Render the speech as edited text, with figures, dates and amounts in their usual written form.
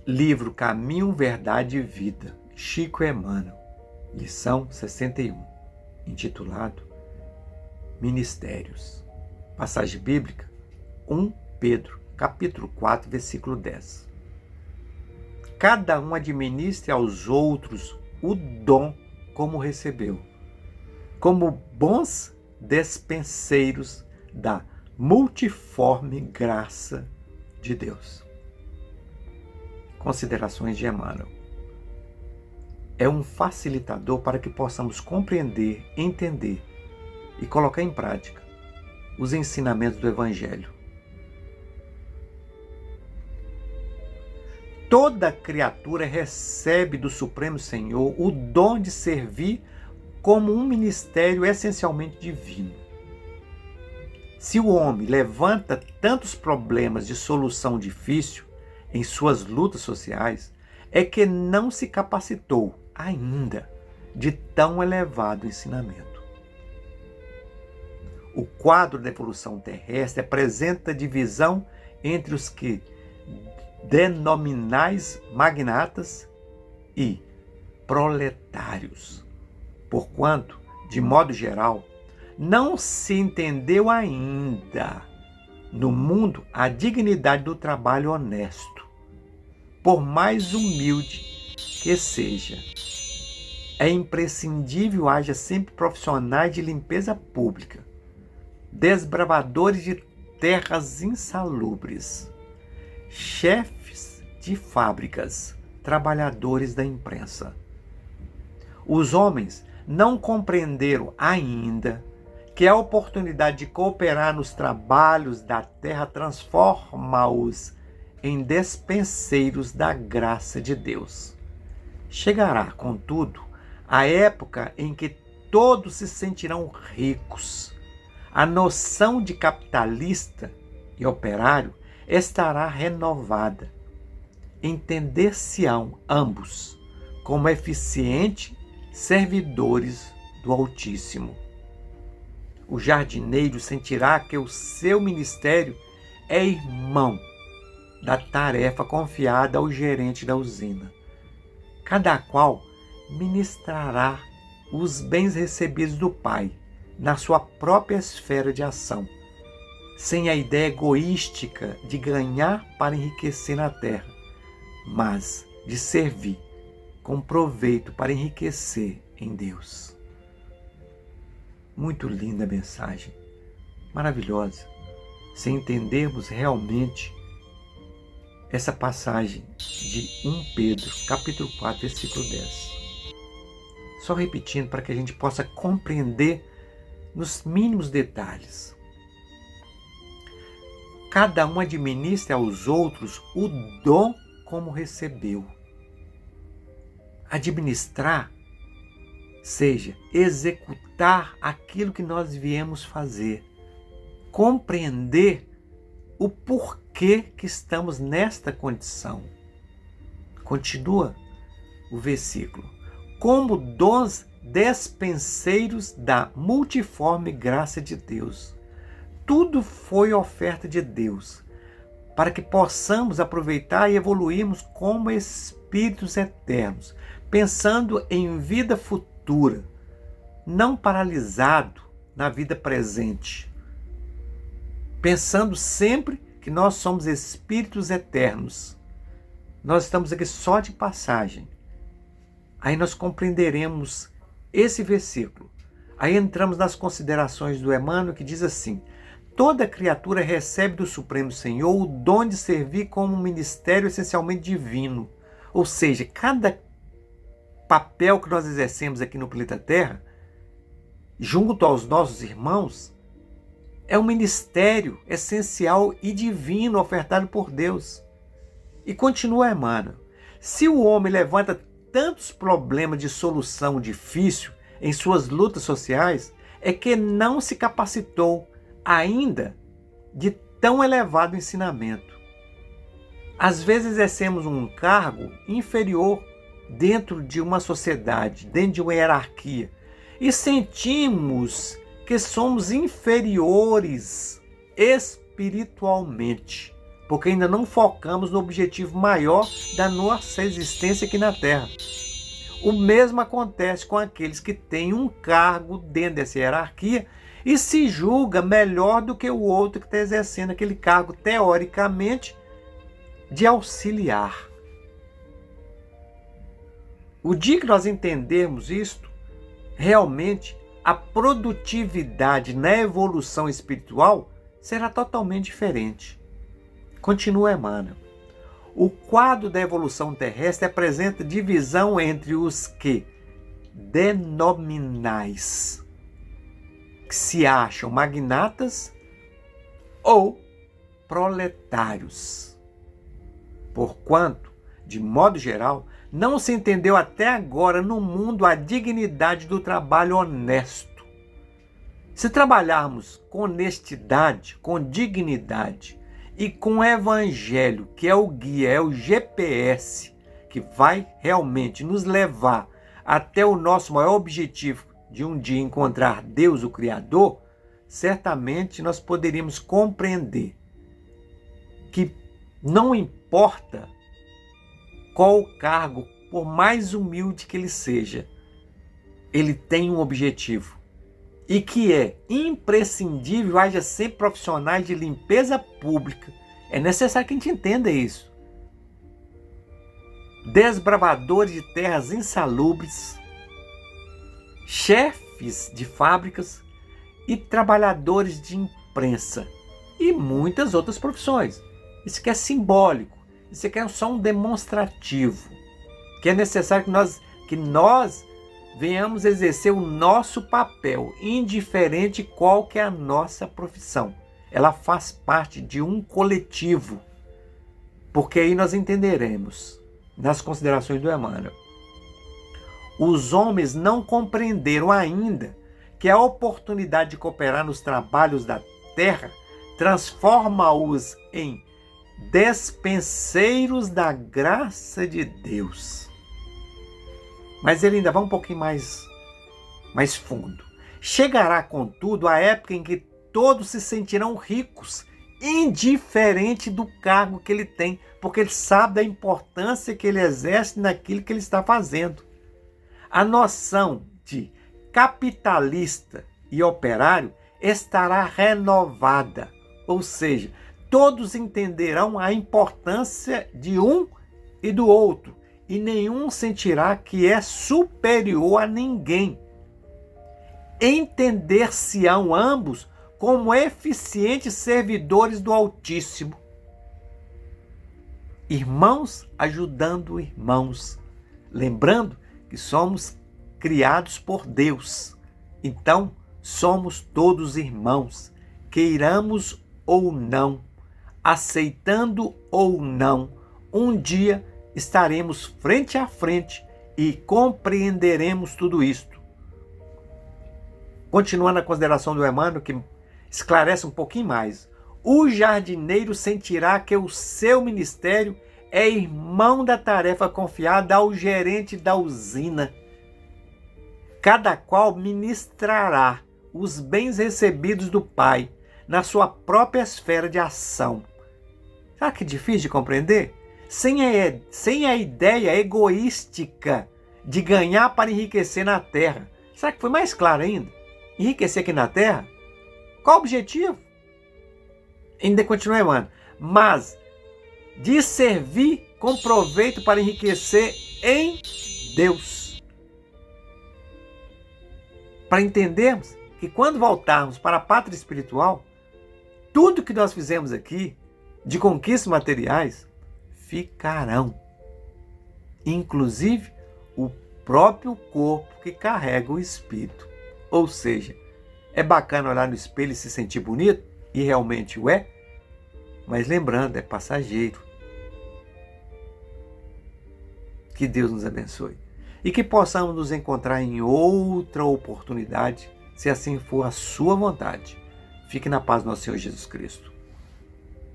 Livro Caminho, Verdade e Vida, Chico Emmanuel, lição 61, intitulado Ministérios. Passagem bíblica, 1 Pedro, capítulo 4, versículo 10. Cada um administre aos outros o dom como recebeu, como bons despenseiros da multiforme graça de Deus. Considerações de Emmanuel. É um facilitador para que possamos compreender, entender e colocar em prática os ensinamentos do Evangelho. Toda criatura recebe do Supremo Senhor o dom de servir como um ministério essencialmente divino. Se o homem levanta tantos problemas de solução difícil em suas lutas sociais, é que não se capacitou ainda de tão elevado ensinamento. O quadro da evolução terrestre apresenta divisão entre os que denominais magnatas e proletários, porquanto, de modo geral, não se entendeu ainda no mundo a dignidade do trabalho honesto, por mais humilde que seja. É imprescindível haja sempre profissionais de limpeza pública, desbravadores de terras insalubres, chefes de fábricas, trabalhadores da imprensa. Os homens não compreenderam ainda que a oportunidade de cooperar nos trabalhos da terra transforma-os em despenseiros da graça de Deus. Chegará, contudo, a época em que todos se sentirão ricos. A noção de capitalista e operário estará renovada. Entender-se-ão ambos como eficientes servidores do Altíssimo. O jardineiro sentirá que o seu ministério é irmão da tarefa confiada ao gerente da usina. Cada qual ministrará os bens recebidos do Pai na sua própria esfera de ação, sem a ideia egoística de ganhar para enriquecer na terra, mas de servir com proveito para enriquecer em Deus. Muito linda a mensagem, maravilhosa, se entendermos realmente essa passagem de 1 Pedro, capítulo 4, versículo 10. Só repetindo para que a gente possa compreender nos mínimos detalhes. Cada um administra aos outros o dom como recebeu. Administrar, seja executar aquilo que nós viemos fazer, compreender o porquê que estamos nesta condição. Continua o versículo. Como dons despenseiros da multiforme graça de Deus. Tudo foi oferta de Deus, para que possamos aproveitar e evoluirmos como espíritos eternos, pensando em vida futura, não paralisado na vida presente, pensando sempre que nós somos espíritos eternos. Nós estamos aqui só de passagem. Aí nós compreenderemos esse versículo. Aí entramos nas considerações do Emmanuel, que diz assim: toda criatura recebe do Supremo Senhor o dom de servir como um ministério essencialmente divino. Ou seja, cada papel que nós exercemos aqui no planeta Terra, junto aos nossos irmãos, é um ministério essencial e divino ofertado por Deus. E continua Emmanuel: se o homem levanta tantos problemas de solução difícil em suas lutas sociais, é que não se capacitou ainda de tão elevado ensinamento. Às vezes exercemos um cargo inferior dentro de uma sociedade, dentro de uma hierarquia, e sentimos que somos inferiores espiritualmente, porque ainda não focamos no objetivo maior da nossa existência aqui na Terra. O mesmo acontece com aqueles que têm um cargo dentro dessa hierarquia e se julga melhor do que o outro que está exercendo aquele cargo, teoricamente, de auxiliar. O dia que nós entendermos isto, realmente a produtividade na evolução espiritual será totalmente diferente. Continua Emmanuel. O quadro da evolução terrestre apresenta divisão entre os que denominais, que se acham magnatas, ou proletários. Porquanto, de modo geral, não se entendeu até agora no mundo a dignidade do trabalho honesto. Se trabalharmos com honestidade, com dignidade e com o evangelho, que é o guia, é o GPS, que vai realmente nos levar até o nosso maior objetivo de um dia encontrar Deus, o Criador, certamente nós poderíamos compreender que não importa qual o cargo, por mais humilde que ele seja, ele tem um objetivo. E que é imprescindível haja sempre profissionais de limpeza pública. É necessário que a gente entenda isso. Desbravadores de terras insalubres, chefes de fábricas e trabalhadores de imprensa e muitas outras profissões. Isso aqui é simbólico, isso aqui é só um demonstrativo, que é necessário que nós venhamos exercer o nosso papel, indiferente qual que é a nossa profissão. Ela faz parte de um coletivo, porque aí nós entenderemos, nas considerações do Emmanuel, os homens não compreenderam ainda que a oportunidade de cooperar nos trabalhos da terra transforma-os em despenseiros da graça de Deus. Mas ele ainda vai um pouquinho mais fundo. Chegará, contudo, a época em que todos se sentirão ricos, indiferente do cargo que ele tem, porque ele sabe da importância que ele exerce naquilo que ele está fazendo. A noção de capitalista e operário estará renovada, ou seja, todos entenderão a importância de um e do outro, e nenhum sentirá que é superior a ninguém. Entender-se-ão ambos como eficientes servidores do Altíssimo. Irmãos ajudando irmãos, lembrando que somos criados por Deus. Então, somos todos irmãos, queiramos ou não, aceitando ou não, um dia estaremos frente a frente e compreenderemos tudo isto. Continuando a consideração do Emmanuel, que esclarece um pouquinho mais. O jardineiro sentirá que o seu ministério é irmão da tarefa confiada ao gerente da usina. Cada qual ministrará os bens recebidos do Pai na sua própria esfera de ação. Será que é difícil de compreender? Sem a ideia egoística de ganhar para enriquecer na terra. Será que foi mais claro ainda? Enriquecer aqui na terra? Qual o objetivo? Ainda continua, mano. Mas de servir com proveito para enriquecer em Deus. Para entendermos que quando voltarmos para a pátria espiritual, tudo que nós fizemos aqui, de conquistas materiais, ficarão. Inclusive o próprio corpo que carrega o espírito. Ou seja, é bacana olhar no espelho e se sentir bonito, e realmente o é, mas lembrando, é passageiro. Que Deus nos abençoe. E que possamos nos encontrar em outra oportunidade, se assim for a sua vontade. Fique na paz do nosso Senhor Jesus Cristo.